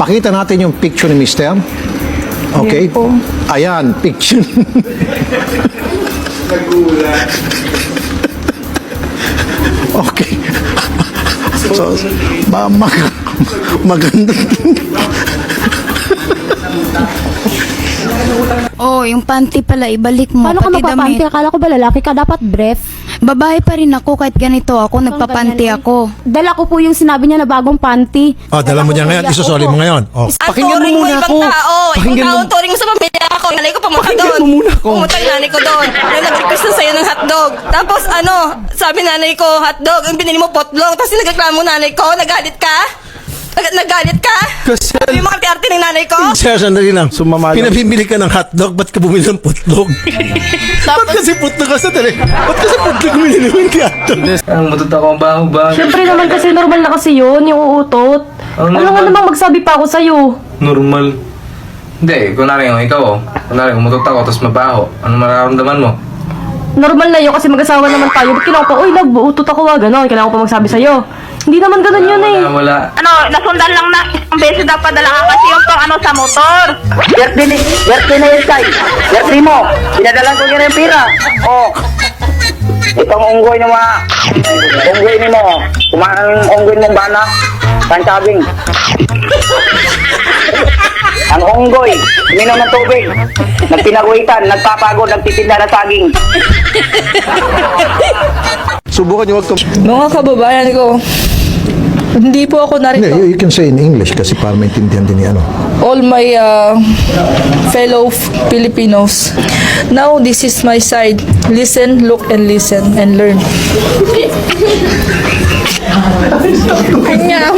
Pakita natin yung picture ni Mister. Okay? Yan po. Ayan, picture. Okay. So, maganda. Oh, yung panty pala, ibalik mo. Paano ka pati magpapanty? damit. Akala ko ba lalaki ka? Dapat brief. Babae pa rin ako kahit ganito ako, nagpapanty ako. Dala ko po yung sinabi niya na bagong panty. Oh, dala mo niya ngayon. Isusoli mo ngayon. Oh, pakinggan mo turing muna ibang ako. tao. Pakinggan Ikaw, mo. turing mo sa pamilya ako. Yung nanay ko pumunta Pakinggan doon. mo muna ako. Pumunta yung nanay ko doon. Yung nag-request na sa'yo ng hotdog. Tapos sabi nanay ko, hotdog. Yung binili mo potlong. Tapos nagreklamo nanay ko. Nagalit ka? Nagalit ka? Kasi, Yung mga arte ng nanay ko? sir, sandali lang. Sumama lang. Pinabibili ka ng hotdog, ba't ka bumili ng putlog? Ba't kasi putlog ka sa tali? Ba't kasi putlog binili mo hindi hotdog? Ang matuta ko ang baho ba? Siyempre naman kasi normal na kasi yun, yung uutot. Ang Ano nga normal. namang magsabi pa ako sa'yo? Normal. Hindi, kunwari yung ikaw kunwari umutot ako tapos mabaho. Ano mararamdaman mo? Normal na yun kasi mag-asawa naman tayo. Ba't kailangan pa, uy, love, uutot ako gano'n. Kailangan ko pa magsabi sa'yo. Hindi naman ganun yun eh. Wala. Nasundan lang na isang beses daw padala ka kasi yung pang sa motor. Birthday na yun, Tay. Birthday mo. Pinadalan ko yun yung pira. Oh. Itong unggoy ni mga... Unggoy ni mo. Kumaan ang unggoy mong bana. Tansabing. Ang unggoy, minom ng tubig. Nagpinaguhitan, nagpapagod, nagtitinda ng saging. Subukan niyo wag ka... Mga kababayan ko, hindi po ako narito. You can say in English kasi para maintindihan din ni ano. All my fellow Filipinos. Now, this is my side. Listen, look, and listen, and learn. Kanya,